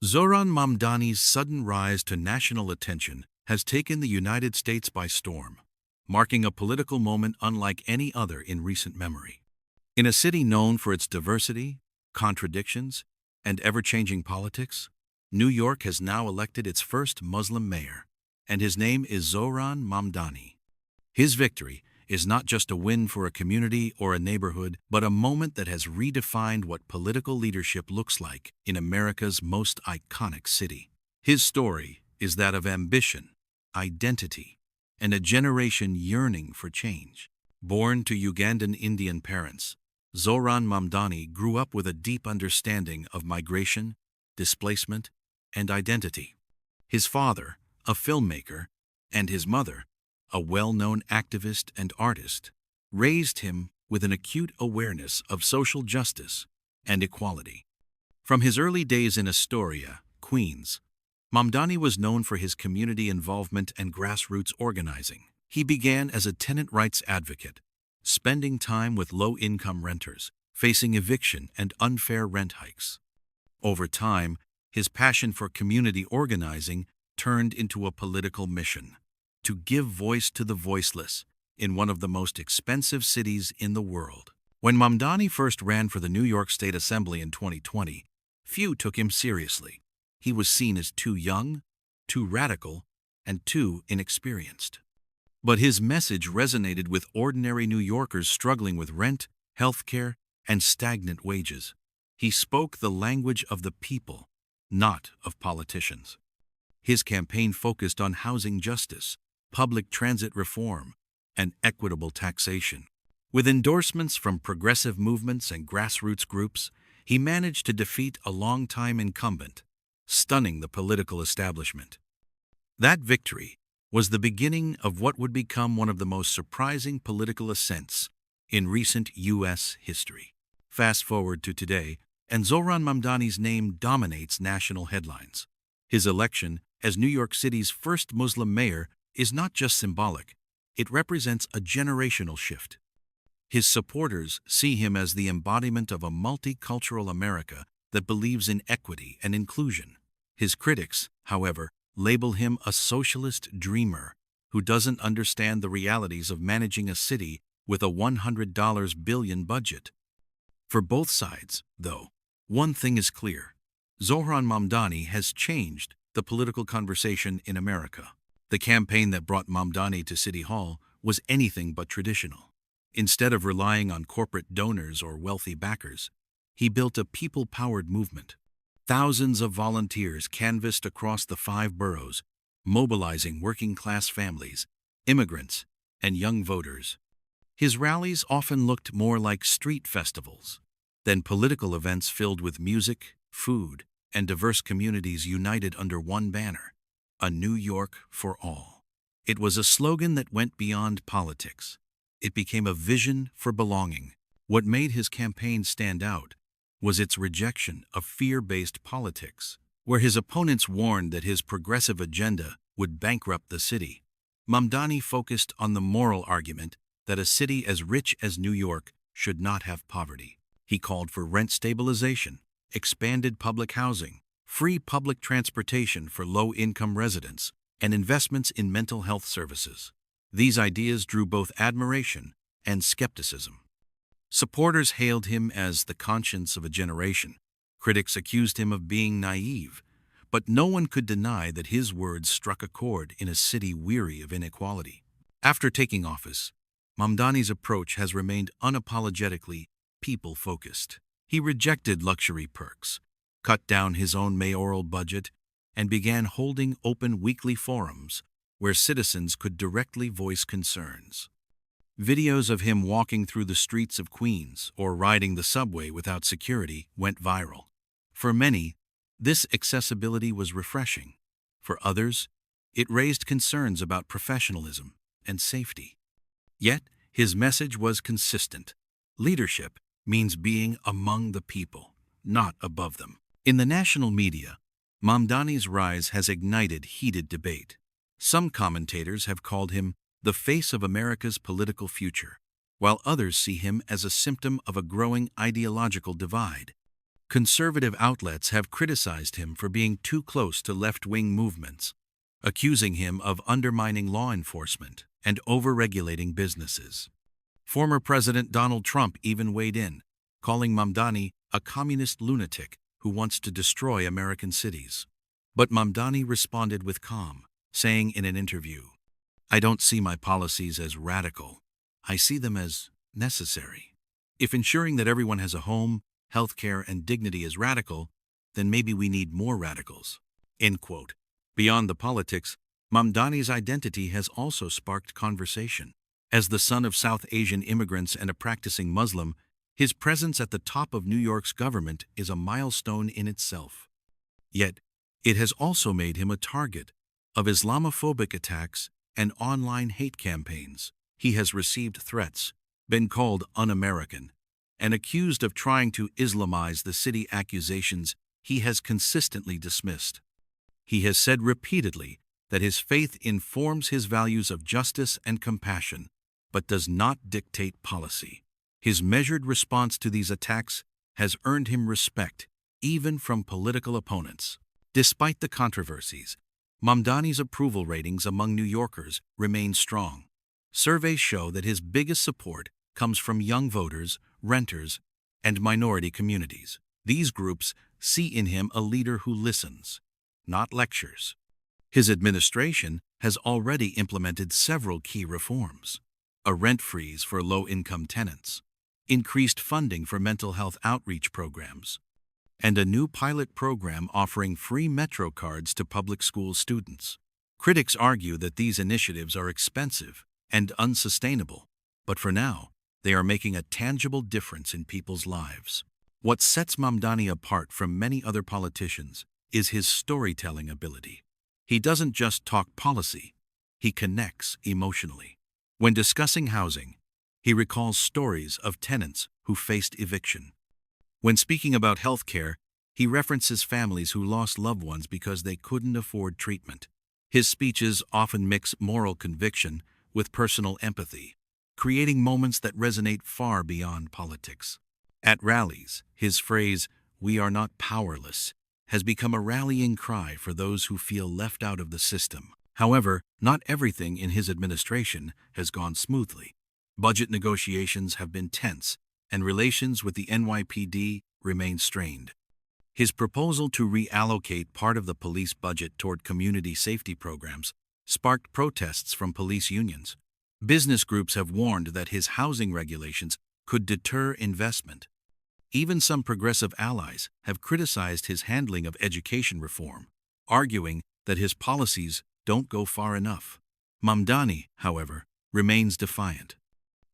Zohran Mamdani's sudden rise to national attention has taken the United States by storm, marking a political moment unlike any other in recent memory. In a city known for its diversity, contradictions, and ever-changing politics, New York has now elected its first Muslim mayor, and his name is Zohran Mamdani. His victory is not just a win for a community or a neighborhood, but a moment that has redefined what political leadership looks like in America's most iconic city. His story is that of ambition, identity, and a generation yearning for change. Born to Ugandan Indian parents, Zohran Mamdani grew up with a deep understanding of migration, displacement, and identity. His father, a filmmaker, and his mother, a well-known activist and artist, raised him with an acute awareness of social justice and equality. From his early days in Astoria, Queens, Mamdani was known for his community involvement and grassroots organizing. He began as a tenant rights advocate, spending time with low-income renters, facing eviction and unfair rent hikes. Over time, his passion for community organizing turned into a political mission: to give voice to the voiceless in one of the most expensive cities in the world. When Mamdani first ran for the New York State Assembly in 2020, few took him seriously. He was seen as too young, too radical, and too inexperienced. But his message resonated with ordinary New Yorkers struggling with rent, healthcare, and stagnant wages. He spoke the language of the people, not of politicians. His campaign focused on housing justice, public transit reform, and equitable taxation. With endorsements from progressive movements and grassroots groups, he managed to defeat a longtime incumbent, stunning the political establishment. That victory was the beginning of what would become one of the most surprising political ascents in recent U.S. history. Fast forward to today, and Zohran Mamdani's name dominates national headlines. His election as New York City's first Muslim mayor is not just symbolic, it represents a generational shift. His supporters see him as the embodiment of a multicultural America that believes in equity and inclusion. His critics, however, label him a socialist dreamer who doesn't understand the realities of managing a city with a $100 billion budget. For both sides, though, one thing is clear: Zohran Mamdani has changed the political conversation in America. The campaign that brought Mamdani to City Hall was anything but traditional. Instead of relying on corporate donors or wealthy backers, he built a people-powered movement. Thousands of volunteers canvassed across the 5 boroughs, mobilizing working-class families, immigrants, and young voters. His rallies often looked more like street festivals than political events filled with music, food, and diverse communities united under one banner: a New York for all. It was a slogan that went beyond politics. It became a vision for belonging. What made his campaign stand out was its rejection of fear-based politics. Where his opponents warned that his progressive agenda would bankrupt the city, Mamdani focused on the moral argument that a city as rich as New York should not have poverty. He called for rent stabilization, expanded public housing, free public transportation for low-income residents, and investments in mental health services. These ideas drew both admiration and skepticism. Supporters hailed him as the conscience of a generation. Critics accused him of being naive, but no one could deny that his words struck a chord in a city weary of inequality. After taking office, Mamdani's approach has remained unapologetically people-focused. He rejected luxury perks, cut down his own mayoral budget, and began holding open weekly forums where citizens could directly voice concerns. Videos of him walking through the streets of Queens or riding the subway without security went viral. For many, this accessibility was refreshing. For others, it raised concerns about professionalism and safety. Yet, his message was consistent. Leadership means being among the people, not above them. In the national media, Mamdani's rise has ignited heated debate. Some commentators have called him the face of America's political future, while others see him as a symptom of a growing ideological divide. Conservative outlets have criticized him for being too close to left-wing movements, accusing him of undermining law enforcement and overregulating businesses. Former President Donald Trump even weighed in, calling Mamdani a communist lunatic who wants to destroy American cities. But Mamdani responded with calm, saying in an interview, "I don't see my policies as radical. I see them as necessary. If ensuring that everyone has a home, healthcare, and dignity is radical, then maybe we need more radicals." End quote. Beyond the politics, Mamdani's identity has also sparked conversation. As the son of South Asian immigrants and a practicing Muslim, his presence at the top of New York's government is a milestone in itself. Yet, it has also made him a target of Islamophobic attacks and online hate campaigns. He has received threats, been called un-American, and accused of trying to Islamize the city, accusations he has consistently dismissed. He has said repeatedly that his faith informs his values of justice and compassion, but does not dictate policy. His measured response to these attacks has earned him respect, even from political opponents. Despite the controversies, Mamdani's approval ratings among New Yorkers remain strong. Surveys show that his biggest support comes from young voters, renters, and minority communities. These groups see in him a leader who listens, not lectures. His administration has already implemented several key reforms: a rent freeze for low-income tenants, increased funding for mental health outreach programs, and a new pilot program offering free Metro cards to public school students. Critics argue that these initiatives are expensive and unsustainable, but for now, they are making a tangible difference in people's lives. What sets Mamdani apart from many other politicians is his storytelling ability. He doesn't just talk policy, he connects emotionally. When discussing housing, he recalls stories of tenants who faced eviction. When speaking about healthcare, he references families who lost loved ones because they couldn't afford treatment. His speeches often mix moral conviction with personal empathy, creating moments that resonate far beyond politics. At rallies, his phrase, "We are not powerless," has become a rallying cry for those who feel left out of the system. However, not everything in his administration has gone smoothly. Budget negotiations have been tense, and relations with the NYPD remain strained. His proposal to reallocate part of the police budget toward community safety programs sparked protests from police unions. Business groups have warned that his housing regulations could deter investment. Even some progressive allies have criticized his handling of education reform, arguing that his policies don't go far enough. Mamdani, however, remains defiant.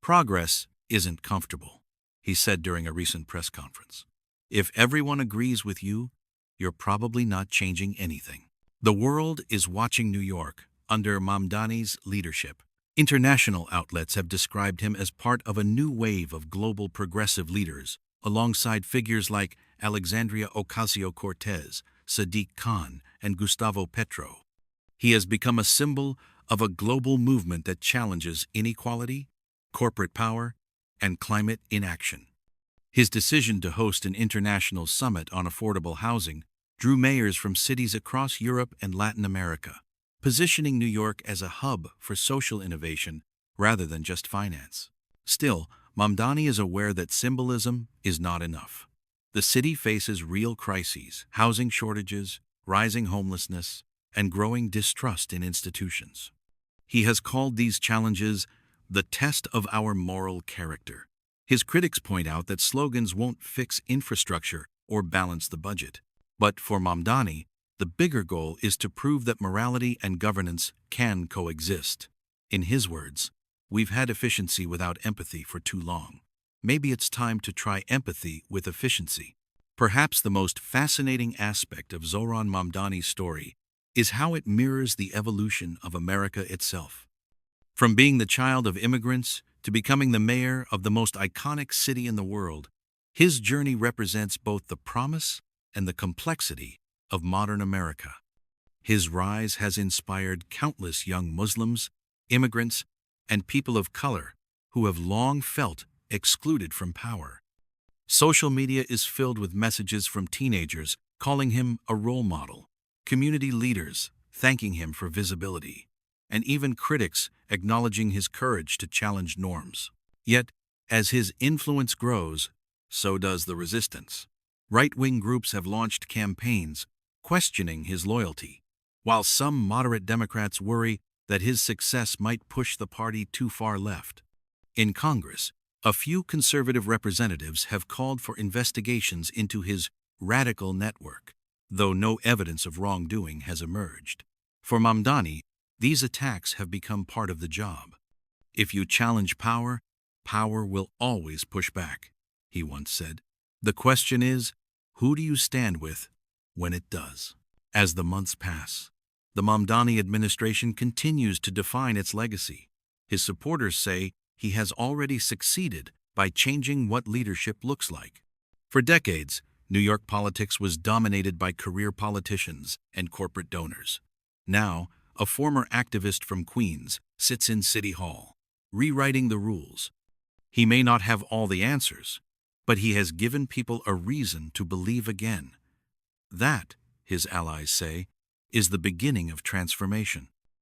"Progress isn't comfortable," he said during a recent press conference. "If everyone agrees with you, you're probably not changing anything." The world is watching New York under Mamdani's leadership. International outlets have described him as part of a new wave of global progressive leaders, alongside figures like Alexandria Ocasio-Cortez, Sadiq Khan, and Gustavo Petro. He has become a symbol of a global movement that challenges inequality, corporate power, and climate inaction. His decision to host an international summit on affordable housing drew mayors from cities across Europe and Latin America, positioning New York as a hub for social innovation rather than just finance. Still, Mamdani is aware that symbolism is not enough. The city faces real crises: housing shortages, rising homelessness, and growing distrust in institutions. He has called these challenges the test of our moral character. His critics point out that slogans won't fix infrastructure or balance the budget. But for Mamdani, the bigger goal is to prove that morality and governance can coexist. In his words, "We've had efficiency without empathy for too long. Maybe it's time to try empathy with efficiency." Perhaps the most fascinating aspect of Zohran Mamdani's story is how it mirrors the evolution of America itself. From being the child of immigrants to becoming the mayor of the most iconic city in the world, his journey represents both the promise and the complexity of modern America. His rise has inspired countless young Muslims, immigrants, and people of color who have long felt excluded from power. Social media is filled with messages from teenagers calling him a role model, community leaders thanking him for visibility, and even critics acknowledging his courage to challenge norms. Yet, as his influence grows, so does the resistance. Right-wing groups have launched campaigns questioning his loyalty, while some moderate Democrats worry that his success might push the party too far left. In Congress, a few conservative representatives have called for investigations into his radical network, though no evidence of wrongdoing has emerged. For Mamdani, these attacks have become part of the job. "If you challenge power, power will always push back," he once said. The question is, who do you stand with when it does? As the months pass, the Mamdani administration continues to define its legacy. His supporters say he has already succeeded by changing what leadership looks like. For decades, New York politics was dominated by career politicians and corporate donors. Now, a former activist from Queens sits in City Hall, rewriting the rules. He may not have all the answers, but he has given people a reason to believe again. That, his allies say, is the beginning of transformation.